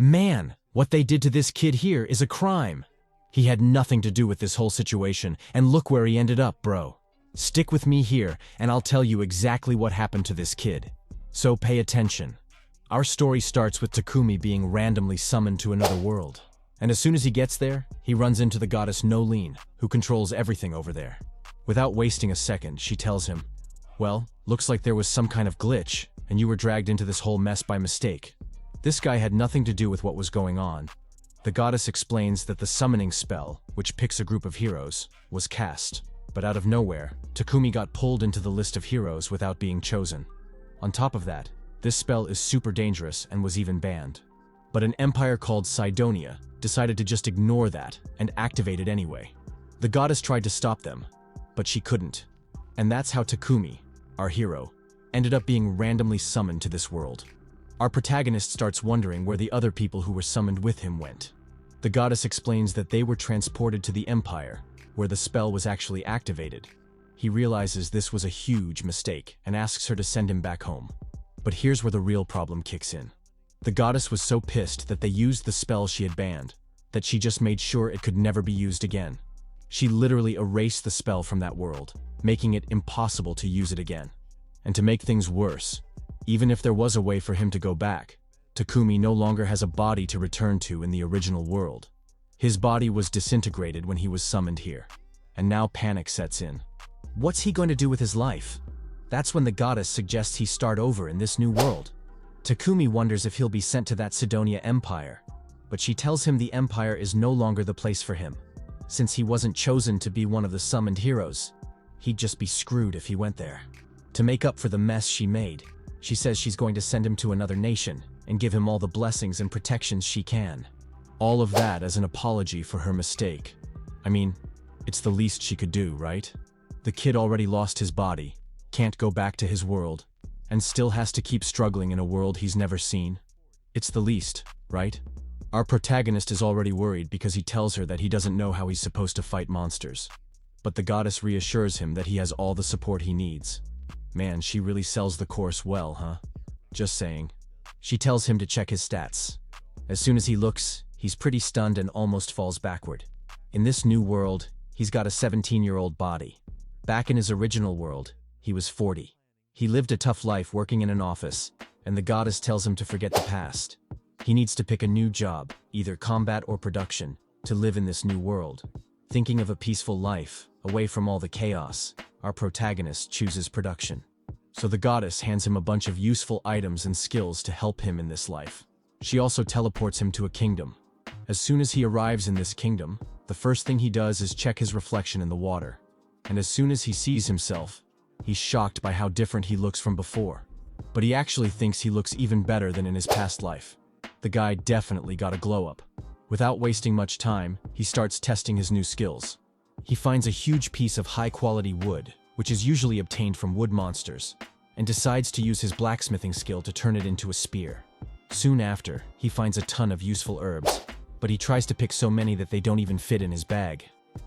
Man, what they did to this kid here is a crime. He had nothing to do with this whole situation, and look where he ended up, bro. Stick with me here, and I'll tell you exactly what happened to this kid. So pay attention. Our story starts with Takumi being randomly summoned to another world. And as soon as he gets there, he runs into the goddess Nolene, who controls everything over there. Without wasting a second, she tells him, "Well, looks like there was some kind of glitch, and you were dragged into this whole mess by mistake." This guy had nothing to do with what was going on. The goddess explains that the summoning spell, which picks a group of heroes, was cast. But out of nowhere, Takumi got pulled into the list of heroes without being chosen. On top of that, this spell is super dangerous and was even banned. But an empire called Sidonia decided to just ignore that and activate it anyway. The goddess tried to stop them, but she couldn't. And that's how Takumi, our hero, ended up being randomly summoned to this world. Our protagonist starts wondering where the other people who were summoned with him went. The goddess explains that they were transported to the empire, where the spell was actually activated. He realizes this was a huge mistake and asks her to send him back home. But here's where the real problem kicks in. The goddess was so pissed that they used the spell she had banned, that she just made sure it could never be used again. She literally erased the spell from that world, making it impossible to use it again. And to make things worse, even if there was a way for him to go back, Takumi no longer has a body to return to in the original world. His body was disintegrated when he was summoned here, and now panic sets in. What's he going to do with his life? That's when the goddess suggests he start over in this new world. Takumi wonders if he'll be sent to that Sidonia Empire, but she tells him the Empire is no longer the place for him. Since he wasn't chosen to be one of the summoned heroes, he'd just be screwed if he went there. To make up for the mess she made, she says she's going to send him to another nation and give him all the blessings and protections she can. All of that as an apology for her mistake. I mean, it's the least she could do, right? The kid already lost his body, can't go back to his world, and still has to keep struggling in a world he's never seen. It's the least, right? Our protagonist is already worried because he tells her that he doesn't know how he's supposed to fight monsters. But the goddess reassures him that he has all the support he needs. Man, she really sells the course well, huh? Just saying. She tells him to check his stats. As soon as he looks, he's pretty stunned and almost falls backward. In this new world, he's got a 17-year-old body. Back in his original world, he was 40. He lived a tough life working in an office, and the goddess tells him to forget the past. He needs to pick a new job, either combat or production, to live in this new world. Thinking of a peaceful life, away from all the chaos, our protagonist chooses production. So the goddess hands him a bunch of useful items and skills to help him in this life. She also teleports him to a kingdom. As soon as he arrives in this kingdom, the first thing he does is check his reflection in the water. And as soon as he sees himself, he's shocked by how different he looks from before. But he actually thinks he looks even better than in his past life. The guy definitely got a glow-up. Without wasting much time, he starts testing his new skills. He finds a huge piece of high-quality wood, which is usually obtained from wood monsters, and decides to use his blacksmithing skill to turn it into a spear. Soon after, he finds a ton of useful herbs, but he tries to pick so many that they don't even fit in his bag.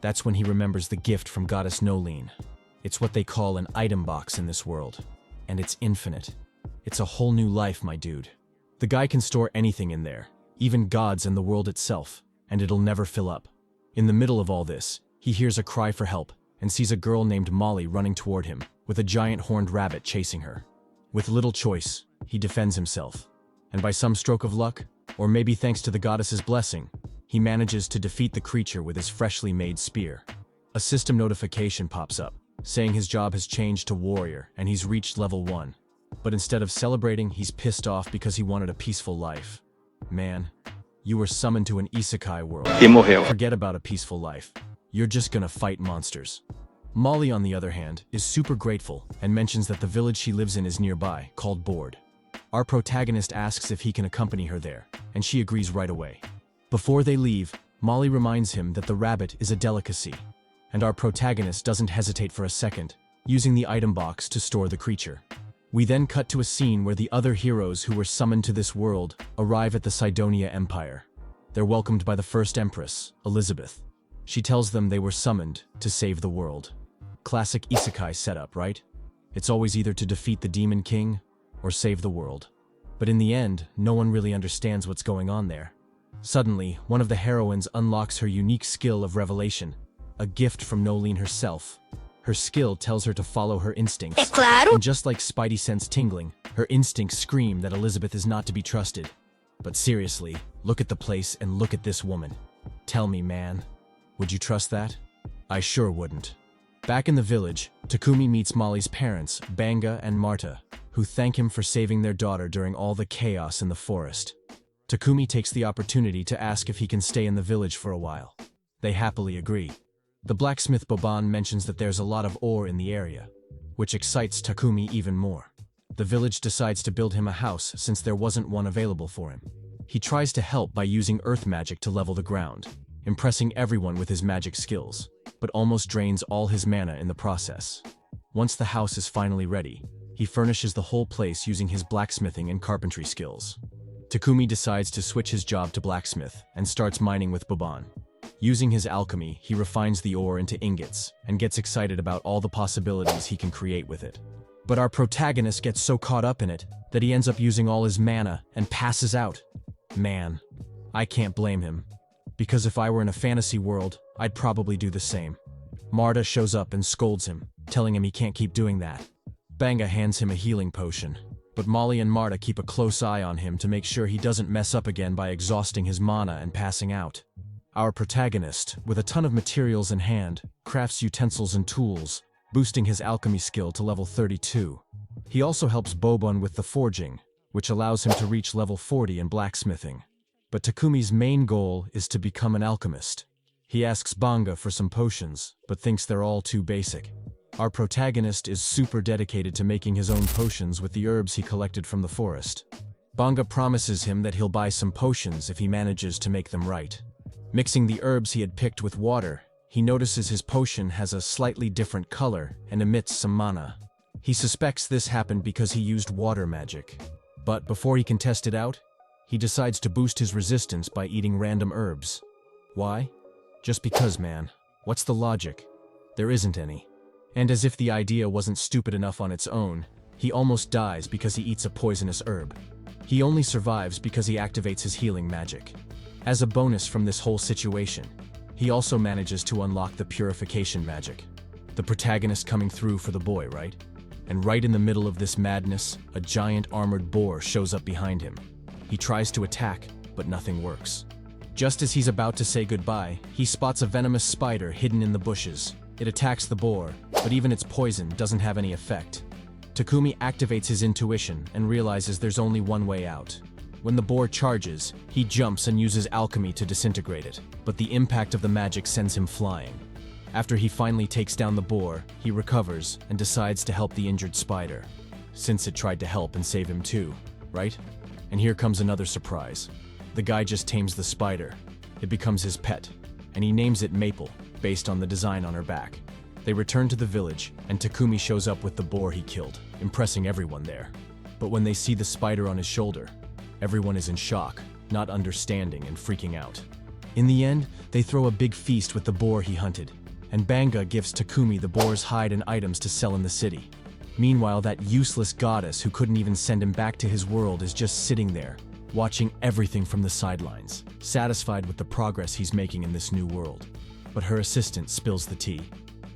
That's when he remembers the gift from goddess Nolene. It's what they call an item box in this world, and it's infinite. It's a whole new life, my dude. The guy can store anything in there, even gods and the world itself, and it'll never fill up. In the middle of all this, he hears a cry for help and sees a girl named Molly running toward him, with a giant horned rabbit chasing her. With little choice, he defends himself. And by some stroke of luck, or maybe thanks to the goddess's blessing, he manages to defeat the creature with his freshly made spear. A system notification pops up, saying his job has changed to warrior and he's reached level 1. But instead of celebrating, he's pissed off because he wanted a peaceful life. Man, you were summoned to an Isekai world. Forget about a peaceful life. You're just gonna fight monsters. Molly, on the other hand, is super grateful and mentions that the village she lives in is nearby, called Board. Our protagonist asks if he can accompany her there, and she agrees right away. Before they leave, Molly reminds him that the rabbit is a delicacy, and our protagonist doesn't hesitate for a second, using the item box to store the creature. We then cut to a scene where the other heroes who were summoned to this world arrive at the Sidonia Empire. They're welcomed by the first Empress, Elizabeth. She tells them they were summoned to save the world. Classic Isekai setup, right? It's always either to defeat the Demon King or save the world. But in the end, no one really understands what's going on there. Suddenly, one of the heroines unlocks her unique skill of revelation, a gift from Nolene herself. Her skill tells her to follow her instincts, and just like Spidey sense tingling, her instincts scream that Elizabeth is not to be trusted. But seriously, look at the place and look at this woman. Tell me, man, would you trust that? I sure wouldn't. Back in the village, Takumi meets Molly's parents, Banga and Marta, who thank him for saving their daughter during all the chaos in the forest. Takumi takes the opportunity to ask if he can stay in the village for a while. They happily agree. The blacksmith Boban mentions that there's a lot of ore in the area, which excites Takumi even more. The village decides to build him a house since there wasn't one available for him. He tries to help by using earth magic to level the ground, impressing everyone with his magic skills, but almost drains all his mana in the process. Once the house is finally ready, he furnishes the whole place using his blacksmithing and carpentry skills. Takumi decides to switch his job to blacksmith and starts mining with Boban. Using his alchemy, he refines the ore into ingots and gets excited about all the possibilities he can create with it. But our protagonist gets so caught up in it that he ends up using all his mana and passes out. Man, I can't blame him, because if I were in a fantasy world, I'd probably do the same. Marta shows up and scolds him, telling him he can't keep doing that. Banga hands him a healing potion, but Molly and Marta keep a close eye on him to make sure he doesn't mess up again by exhausting his mana and passing out. Our protagonist, with a ton of materials in hand, crafts utensils and tools, boosting his alchemy skill to level 32. He also helps Boban with the forging, which allows him to reach level 40 in blacksmithing. But Takumi's main goal is to become an alchemist. He asks Banga for some potions, but thinks they're all too basic. Our protagonist is super dedicated to making his own potions with the herbs he collected from the forest. Banga promises him that he'll buy some potions if he manages to make them right. Mixing the herbs he had picked with water, he notices his potion has a slightly different color and emits some mana. He suspects this happened because he used water magic. But before he can test it out, he decides to boost his resistance by eating random herbs. Why? Just because, man. What's the logic? There isn't any. And as if the idea wasn't stupid enough on its own, he almost dies because he eats a poisonous herb. He only survives because he activates his healing magic. As a bonus from this whole situation, he also manages to unlock the purification magic. The protagonist coming through for the boy, right? And right in the middle of this madness, a giant armored boar shows up behind him. He tries to attack, but nothing works. Just as he's about to say goodbye, he spots a venomous spider hidden in the bushes. It attacks the boar, but even its poison doesn't have any effect. Takumi activates his intuition and realizes there's only one way out. When the boar charges, he jumps and uses alchemy to disintegrate it, but the impact of the magic sends him flying. After he finally takes down the boar, he recovers and decides to help the injured spider, since it tried to help and save him too, right? And here comes another surprise. The guy just tames the spider. It becomes his pet, and he names it Maple, based on the design on her back. They return to the village, and Takumi shows up with the boar he killed, impressing everyone there. But when they see the spider on his shoulder, everyone is in shock, not understanding and freaking out. In the end, they throw a big feast with the boar he hunted, and Banga gives Takumi the boar's hide and items to sell in the city. Meanwhile, that useless goddess who couldn't even send him back to his world is just sitting there, watching everything from the sidelines, satisfied with the progress he's making in this new world. But her assistant spills the tea.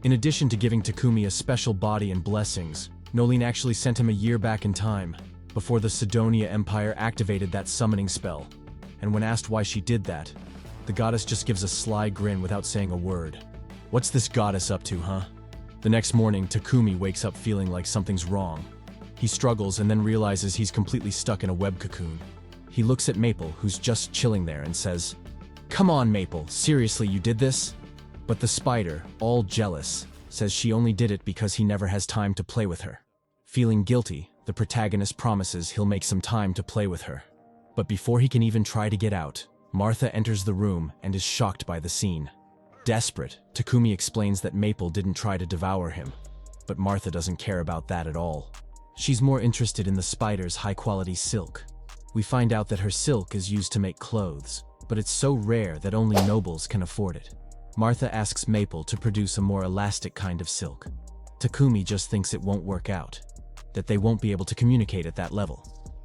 In addition to giving Takumi a special body and blessings, Nolene actually sent him a year back in time, before the Sidonia Empire activated that summoning spell. And when asked why she did that, the goddess just gives a sly grin without saying a word. What's this goddess up to, huh? The next morning, Takumi wakes up feeling like something's wrong. He struggles and then realizes he's completely stuck in a web cocoon. He looks at Maple, who's just chilling there, and says, "Come on, Maple, seriously, you did this?" But the spider, all jealous, says she only did it because he never has time to play with her. Feeling guilty, the protagonist promises he'll make some time to play with her. But before he can even try to get out, Martha enters the room and is shocked by the scene. Desperate, Takumi explains that Maple didn't try to devour him, but Martha doesn't care about that at all. She's more interested in the spider's high-quality silk. We find out that her silk is used to make clothes, but it's so rare that only nobles can afford it. Martha asks Maple to produce a more elastic kind of silk. Takumi just thinks it won't work out, that they won't be able to communicate at that level.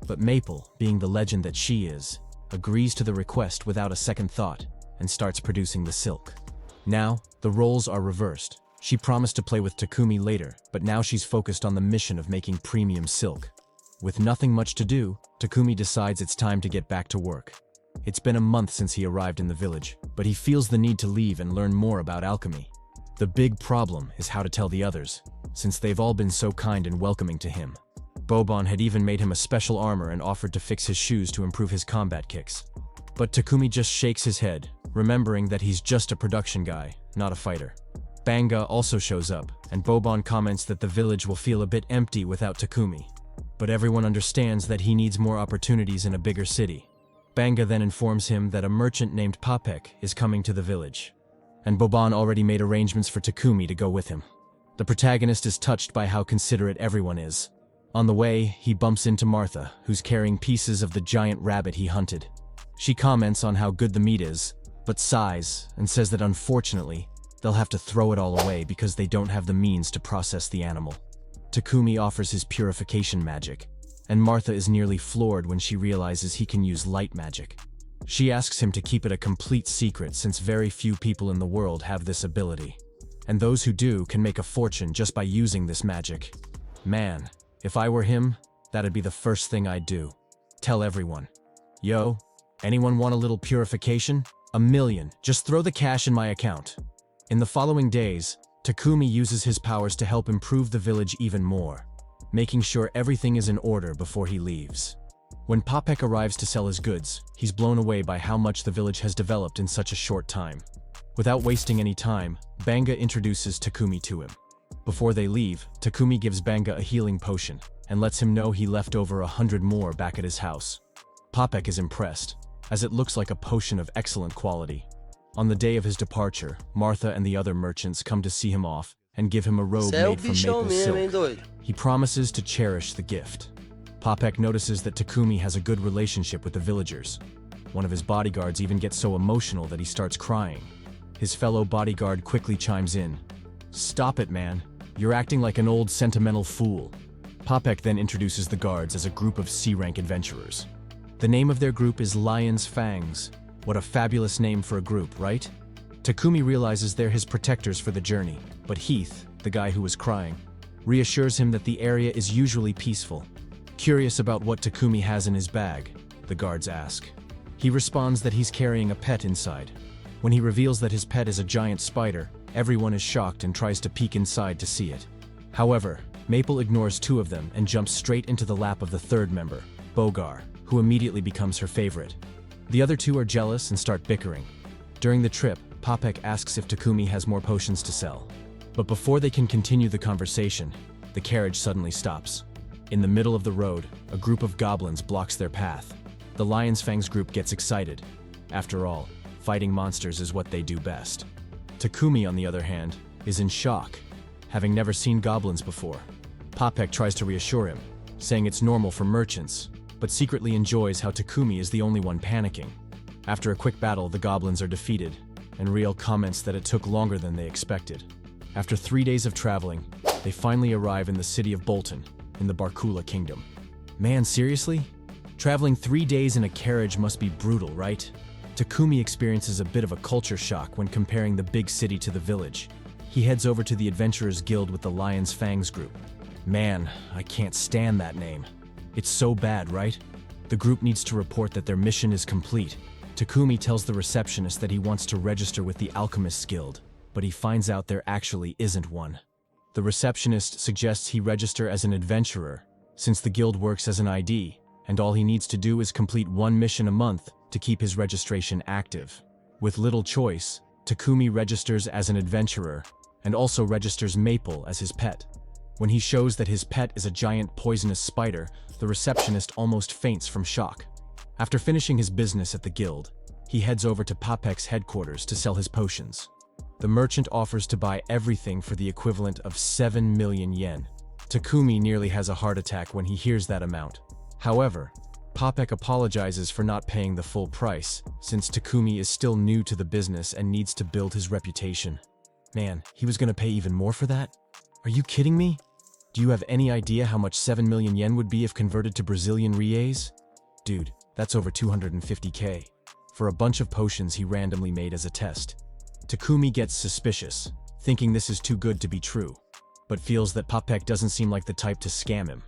But Maple, being the legend that she is, agrees to the request without a second thought and starts producing the silk. Now, the roles are reversed. She promised to play with Takumi later, but now she's focused on the mission of making premium silk. With nothing much to do, Takumi decides it's time to get back to work. It's been a month since he arrived in the village, but he feels the need to leave and learn more about alchemy. The big problem is how to tell the others, since they've all been so kind and welcoming to him. Bobon had even made him a special armor and offered to fix his shoes to improve his combat kicks. But Takumi just shakes his head, remembering that he's just a production guy, not a fighter. Banga also shows up, and Bobon comments that the village will feel a bit empty without Takumi. But everyone understands that he needs more opportunities in a bigger city. Banga then informs him that a merchant named Papek is coming to the village, and Bobon already made arrangements for Takumi to go with him. The protagonist is touched by how considerate everyone is. On the way, he bumps into Martha, who's carrying pieces of the giant rabbit he hunted. She comments on how good the meat is, but sighs and says that unfortunately, they'll have to throw it all away because they don't have the means to process the animal. Takumi offers his purification magic, and Martha is nearly floored when she realizes he can use light magic. She asks him to keep it a complete secret since very few people in the world have this ability, and those who do can make a fortune just by using this magic. Man, if I were him, that'd be the first thing I'd do. Tell everyone. Yo, anyone want a little purification? 1,000,000, just throw the cash in my account. In the following days, Takumi uses his powers to help improve the village even more, making sure everything is in order before he leaves. When Papek arrives to sell his goods, he's blown away by how much the village has developed in such a short time. Without wasting any time, Banga introduces Takumi to him. Before they leave, Takumi gives Banga a healing potion and lets him know he left over 100 more back at his house. Papek is impressed, as it looks like a potion of excellent quality. On the day of his departure, Martha and the other merchants come to see him off and give him a robe made from maple silk. He promises to cherish the gift. Papek notices that Takumi has a good relationship with the villagers. One of his bodyguards even gets so emotional that he starts crying. His fellow bodyguard quickly chimes in. "Stop it, man. You're acting like an old sentimental fool." Papek then introduces the guards as a group of C-rank adventurers. The name of their group is Lion's Fangs. What a fabulous name for a group, right? Takumi realizes they're his protectors for the journey, but Heath, the guy who was crying, reassures him that the area is usually peaceful. Curious about what Takumi has in his bag, the guards ask. He responds that he's carrying a pet inside. When he reveals that his pet is a giant spider, everyone is shocked and tries to peek inside to see it. However, Maple ignores two of them and jumps straight into the lap of the third member, Bogar, who immediately becomes her favorite. The other two are jealous and start bickering. During the trip, Papek asks if Takumi has more potions to sell. But before they can continue the conversation, the carriage suddenly stops. In the middle of the road, a group of goblins blocks their path. The Lion's Fangs group gets excited. After all, fighting monsters is what they do best. Takumi, on the other hand, is in shock, having never seen goblins before. Papek tries to reassure him, saying it's normal for merchants, but secretly enjoys how Takumi is the only one panicking. After a quick battle, the goblins are defeated, and Riel comments that it took longer than they expected. After 3 days of traveling, they finally arrive in the city of Bolton, in the Barkula Kingdom. Man, seriously? Traveling 3 days in a carriage must be brutal, right? Takumi experiences a bit of a culture shock when comparing the big city to the village. He heads over to the Adventurers Guild with the Lion's Fangs group. Man, I can't stand that name. It's so bad, right? The group needs to report that their mission is complete. Takumi tells the receptionist that he wants to register with the Alchemists Guild, but he finds out there actually isn't one. The receptionist suggests he register as an adventurer, since the guild works as an ID, and all he needs to do is complete 1 mission a month to keep his registration active. With little choice, Takumi registers as an adventurer, and also registers Maple as his pet. When he shows that his pet is a giant poisonous spider, the receptionist almost faints from shock. After finishing his business at the guild, he heads over to Papek's headquarters to sell his potions. The merchant offers to buy everything for the equivalent of 7 million yen. Takumi nearly has a heart attack when he hears that amount. However, Papek apologizes for not paying the full price, since Takumi is still new to the business and needs to build his reputation. Man, he was gonna pay even more for that? Are you kidding me? Do you have any idea how much 7 million yen would be if converted to Brazilian reais? Dude, that's over 250k. For a bunch of potions he randomly made as a test. Takumi gets suspicious, thinking this is too good to be true, but feels that Popek doesn't seem like the type to scam him.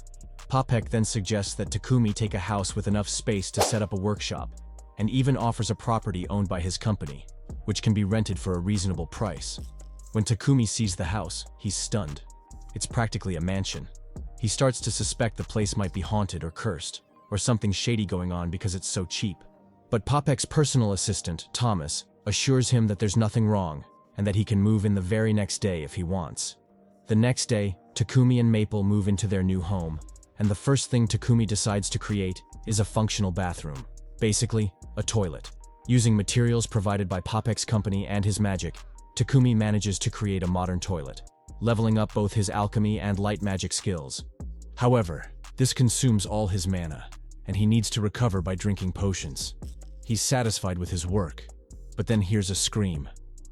Popek then suggests that Takumi take a house with enough space to set up a workshop, and even offers a property owned by his company, which can be rented for a reasonable price. When Takumi sees the house, he's stunned. It's practically a mansion. He starts to suspect the place might be haunted or cursed, or something shady going on because it's so cheap. But Popek's personal assistant, Thomas, assures him that there's nothing wrong, and that he can move in the very next day if he wants. The next day, Takumi and Maple move into their new home, and the first thing Takumi decides to create is a functional bathroom. Basically, a toilet. Using materials provided by Popek's company and his magic, Takumi manages to create a modern toilet, leveling up both his alchemy and light magic skills. However, this consumes all his mana, and he needs to recover by drinking potions. He's satisfied with his work, but then hears a scream.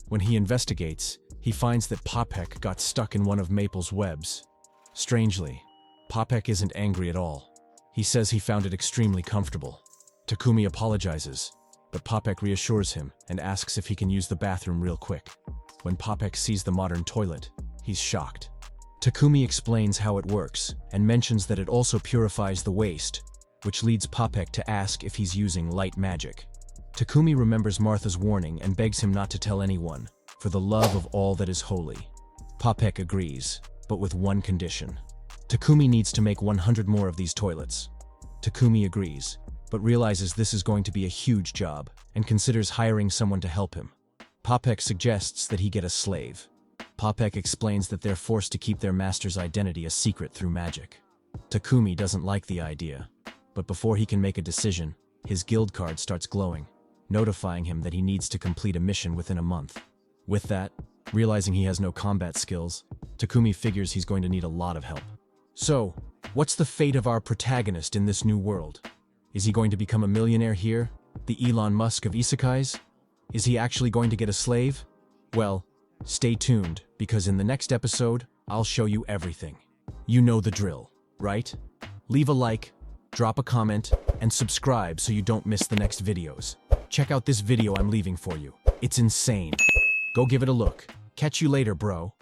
When he investigates, he finds that Popek got stuck in one of Maple's webs. Strangely, Popek isn't angry at all. He says he found it extremely comfortable. Takumi apologizes, but Popek reassures him and asks if he can use the bathroom real quick. When Popek sees the modern toilet, he's shocked. Takumi explains how it works and mentions that it also purifies the waste, which leads Popek to ask if he's using light magic. Takumi remembers Martha's warning and begs him not to tell anyone, for the love of all that is holy. Popek agrees, but with one condition. Takumi needs to make 100 more of these toilets. Takumi agrees, but realizes this is going to be a huge job and considers hiring someone to help him. Popek suggests that he get a slave. Popek explains that they're forced to keep their master's identity a secret through magic. Takumi doesn't like the idea, but before he can make a decision, his guild card starts glowing, notifying him that he needs to complete a mission within a month. With that, realizing he has no combat skills, Takumi figures he's going to need a lot of help. So, what's the fate of our protagonist in this new world? Is he going to become a millionaire here, the Elon Musk of Isekais? Is he actually going to get a slave? Well, stay tuned, because in the next episode, I'll show you everything. You know the drill, right? Leave a like, drop a comment, and subscribe so you don't miss the next videos. Check out this video I'm leaving for you. It's insane. Go give it a look. Catch you later, bro.